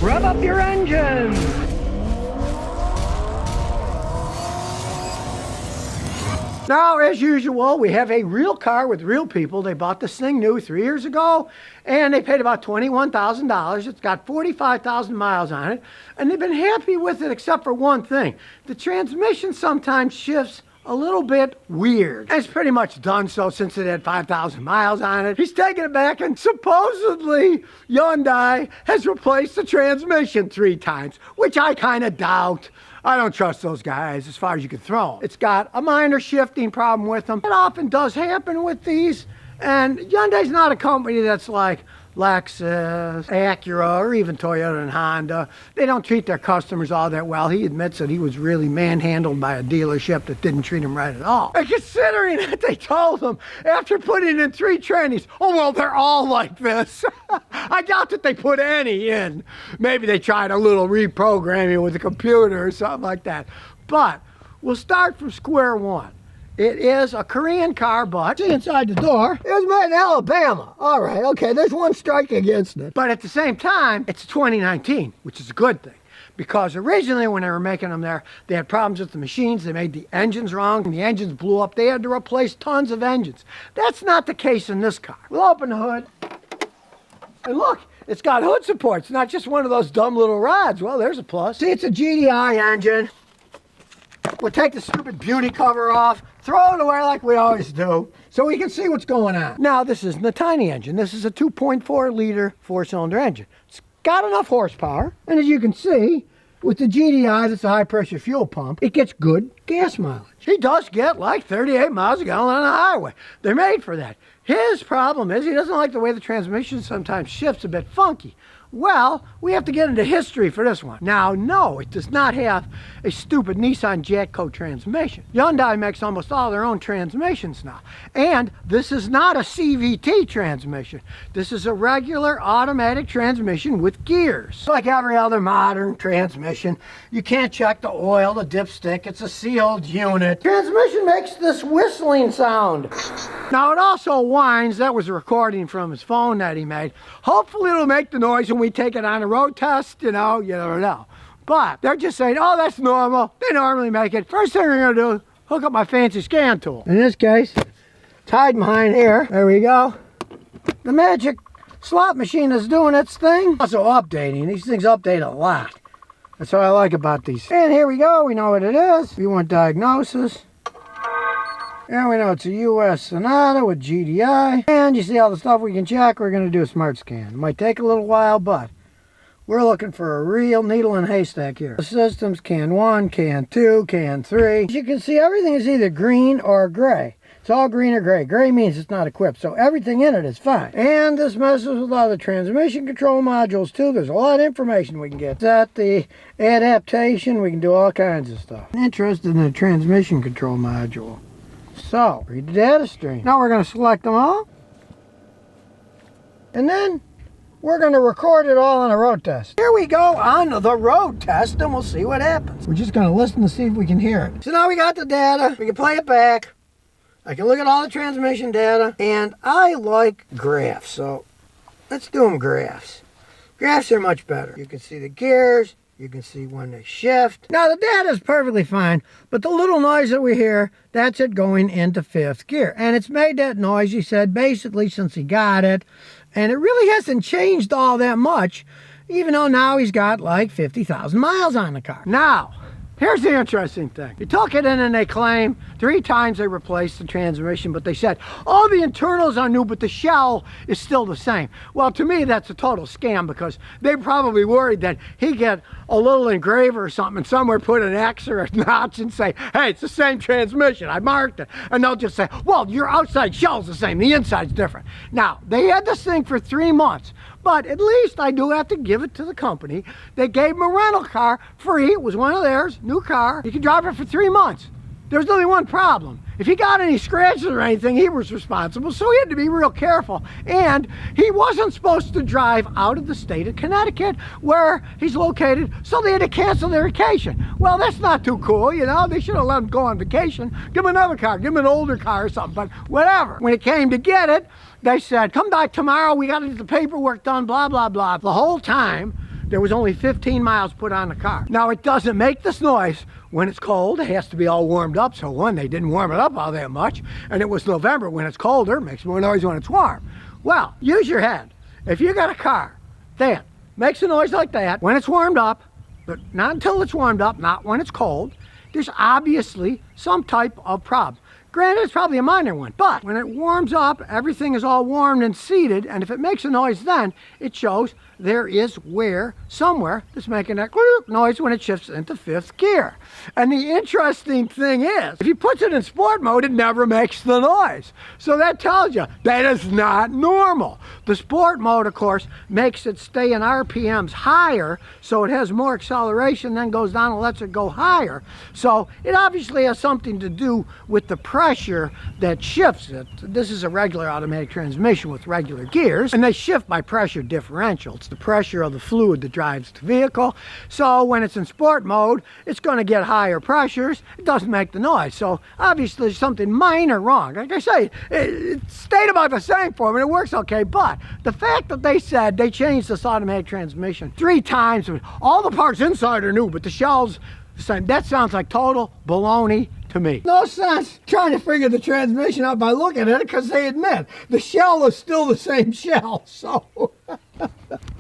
Rev up your engines. Now, as usual, we have a real car with real people. They bought this thing new 3 years ago, and they paid about $21,000. It's got 45,000 miles on it, and they've been happy with it except for one thing. The transmission sometimes shifts a little bit weird. It's pretty much done so since it had 5,000 miles on it. He's taking it back, and supposedly Hyundai has replaced the transmission 3 times, which I kind of doubt. I don't trust those guys as far as you can throw them. It's got a minor shifting problem with them. It often does happen with these, and Hyundai's not a company that's like Lexus, Acura, or even Toyota and Honda. They don't treat their customers all that well. He admits that he was really manhandled by a dealership that didn't treat him right at all. And considering that they told him after putting in 3 trannies, oh, well, they're all like this. I doubt that they put any in. Maybe they tried a little reprogramming with a computer or something like that. But we'll start from square one. It is a Korean car, but see inside the door, it was made in Alabama. All right, okay, there's one strike against it. But at the same time, it's 2019, which is a good thing. Because originally when they were making them there, they had problems with the machines. They made the engines wrong, and the engines blew up. They had to replace tons of engines. That's not the case in this car. We'll open the hood, and look, it's got hood support. It's not just one of those dumb little rods. Well, there's a plus. See, it's a GDI engine. We'll take the stupid beauty cover off, throw it away like we always do, so we can see what's going on. Now, this isn't a tiny engine. This is a 2.4 liter 4-cylinder engine. It's got enough horsepower, and as you can see, with the GDI, that's a high pressure fuel pump, it gets good gas mileage. He does get like 38 miles a gallon on the highway. They're made for that. His problem is he doesn't like the way the transmission sometimes shifts a bit funky. Well, we have to get into history for this one. Now, no, it does not have a stupid Nissan Jatco transmission. Hyundai makes almost all their own transmissions now. And this is not a CVT transmission. This is a regular automatic transmission with gears. Like every other modern transmission, you can't check the oil, the dipstick. It's a sealed unit. Transmission makes this whistling sound. Now, it also whines. That was a recording from his phone that he made. Hopefully, it'll make the noise when we take it on a road test, you never know. But they're just saying, oh, that's normal. They normally make it. First thing we're going to do is hook up my fancy scan tool. In this case, tied behind here. There we go. The magic slot machine is doing its thing. Also updating. These things update a lot. That's what I like about these. And here we go. We know what it is. We want diagnosis. And we know it's a US Sonata with GDI. And you see all the stuff we can check. We're going to do a smart scan. It might take a little while, but we're looking for a real needle in a haystack here. The system's CAN 1, CAN 2, CAN 3. As you can see, everything is either green or gray. It's all green or gray. Gray means it's not equipped, so everything in it is fine. And this messes with all the transmission control modules too. There's a lot of information we can get. Set the adaptation. We can do all kinds of stuff. I'm interested in the transmission control module. So, read the data stream. Now we're going to select them all. And then we're going to record it all on a road test. Here we go on the road test, and we'll see what happens. We're just going to listen to see if we can hear it. So now we got the data. We can play it back. I can look at all the transmission data. And I like graphs, so let's do them graphs. Graphs are much better. You can see the gears. You can see when they shift. Now the data is perfectly fine, but the little noise that we hear, that's it going into 5th gear. And it's made that noise, he said, basically since he got it. And it really hasn't changed all that much, even though now he's got like 50,000 miles on the car. Now, here's the interesting thing. They took it in and they claim 3 times they replaced the transmission, but they said, all the internals are new, but the shell is still the same. Well, to me, that's a total scam because they probably worried that he'd get a little engraver or something and somewhere put an X or a notch and say, hey, it's the same transmission. I marked it. And they'll just say, well, your outside shell's the same. The inside's different. Now, they had this thing for 3 months. But at least I do have to give it to the company. They gave him a rental car free. It was one of theirs, new car. He could drive it for 3 months. There was only one problem. If he got any scratches or anything, he was responsible, so he had to be real careful. And he wasn't supposed to drive out of the state of Connecticut, where he's located, so they had to cancel their vacation. Well, that's not too cool, They should have let him go on vacation. Give him another car, give him an older car or something, but whatever. When it came to get it, they said, come back tomorrow, we got to get the paperwork done, blah, blah, blah. The whole time, there was only 15 miles put on the car. Now, it doesn't make this noise when it's cold. It has to be all warmed up. So one, they didn't warm it up all that much. And it was November. When it's colder, it makes more noise when it's warm. Well, use your head. If you got a car that makes a noise like that when it's warmed up, but not until it's warmed up, not when it's cold, there's obviously some type of problem. Granted, it's probably a minor one, but when it warms up, everything is all warmed and seated, and if it makes a noise then, it shows there is wear somewhere that's making that noise when it shifts into fifth gear. And the interesting thing is, if you put it in sport mode, it never makes the noise. So that tells you that is not normal. The sport mode, of course, makes it stay in RPMs higher, so it has more acceleration, then goes down and lets it go higher. So it obviously has something to do with the pressure that shifts it. This is a regular automatic transmission with regular gears, and they shift by pressure differential. It's the pressure of the fluid that drives the vehicle. So when it's in sport mode, it's going to get higher pressures. It doesn't make the noise. So obviously there's something minor wrong. Like I say, it stayed about the same for me. It works okay. But the fact that they said they changed this automatic transmission 3 times, all the parts inside are new, but the shells, that sounds like total baloney to me. No sense trying to figure the transmission out by looking at it, because they admit the shell is still the same shell. So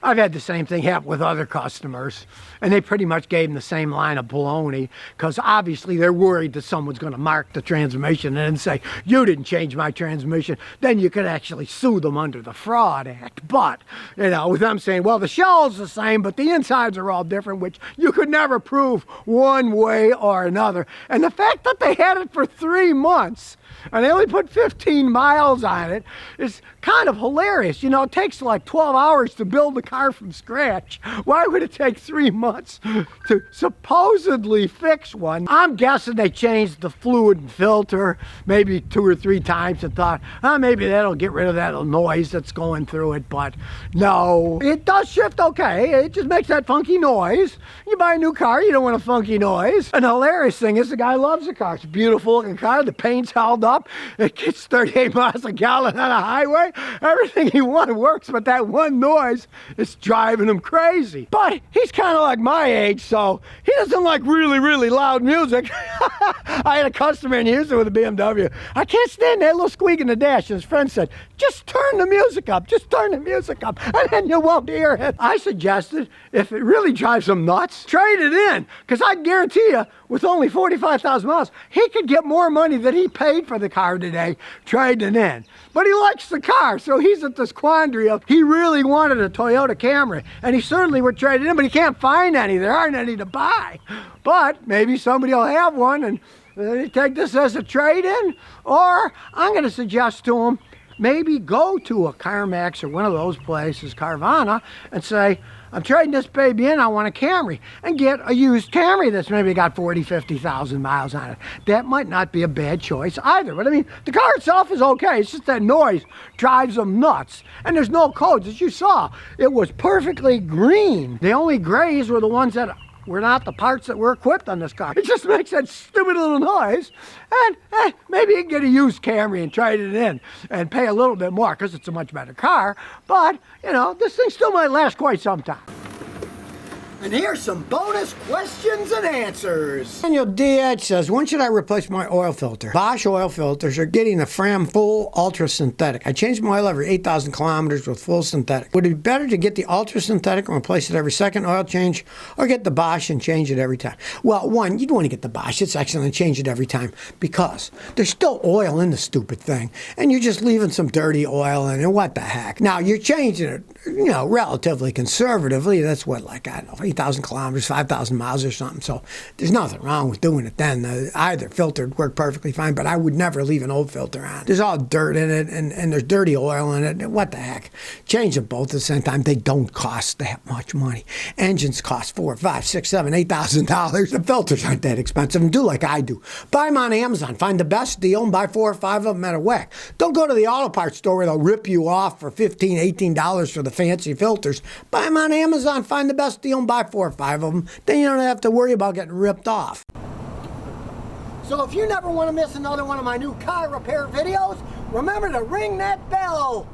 I've had the same thing happen with other customers, and they pretty much gave them the same line of baloney, because obviously they're worried that someone's going to mark the transmission and say, you didn't change my transmission. Then you could actually sue them under the Fraud Act. But, you know, with them saying, well, the shell's the same, but the insides are all different, which you could never prove one way or another. And the fact that they had it for 3 months, and they only put 15 miles on it, is kind of hilarious. You know, it takes like 12 hours to build the car from scratch. Why would it take 3 months to supposedly fix one? I'm guessing they changed the fluid and filter maybe 2 or 3 times and thought, oh, maybe that'll get rid of that little noise that's going through it. But no, it does shift okay. It just makes that funky noise. You buy a new car, you don't want a funky noise. And the hilarious thing is, the guy loves the car. It's a beautiful looking car. The paint's held up. It gets 38 miles a gallon on a highway. Everything he wanted works, but that one noise is driving him crazy. But he's kind of like my age, so he doesn't like really, really loud music. I had a customer in Houston with a BMW. I can't stand that little squeak in the dash. And his friend said, just turn the music up. Just turn the music up, and then you won't hear it. I suggested, if it really drives him nuts, trade it in, because I guarantee you, with only 45,000 miles, he could get more money than he paid for the car today trading in. But he likes the car, so he's at this quandary of, he really wanted a Toyota Camry, and he certainly would trade it in, but he can't find any. There aren't any to buy. But maybe somebody will have one, and they take this as a trade-in. Or I'm going to suggest to him, maybe go to a CarMax or one of those places, Carvana, and say, I'm trading this baby in, I want a Camry, and get a used Camry that's maybe got 40, 50,000 miles on it. That might not be a bad choice either. But I mean, the car itself is okay. It's just that noise drives them nuts. And there's no codes. As you saw, it was perfectly green. The only grays were the ones that were not the parts that were equipped on this car. It just makes that stupid little noise. And maybe you can get a used Camry and trade it in and pay a little bit more, because it's a much better car. But, you know, this thing still might last quite some time. And here's some bonus questions and answers. Daniel DH says, when should I replace my oil filter? Bosch oil filters are getting a Fram full ultra synthetic. I change my oil every 8,000 kilometers with full synthetic. Would it be better to get the ultra synthetic and replace it every second oil change, or get the Bosch and change it every time? Well, one, you'd want to get the Bosch. It's excellent, and change it every time, because there's still oil in the stupid thing, and you're just leaving some dirty oil in it. What the heck? Now, you're changing it, you know, relatively conservatively. That's what, like, I don't know, 8,000 kilometers, 5,000 miles or something. So there's nothing wrong with doing it then. Either filter would work perfectly fine, but I would never leave an old filter on. There's all dirt in it, and there's dirty oil in it. What the heck? Change them both at the same time. They don't cost that much money. Engines cost $4,000, $5,000, $6,000, $8,000. The filters aren't that expensive. And do like I do. Buy them on Amazon. Find the best deal and buy 4 or 5 of them at a whack. Don't go to the auto parts store where they'll rip you off for $15, $18 for the fancy filters. Buy them on Amazon. Find the best deal and buy 4 or 5 of them. Then you don't have to worry about getting ripped off. So if you never want to miss another one of my new car repair videos, remember to ring that bell.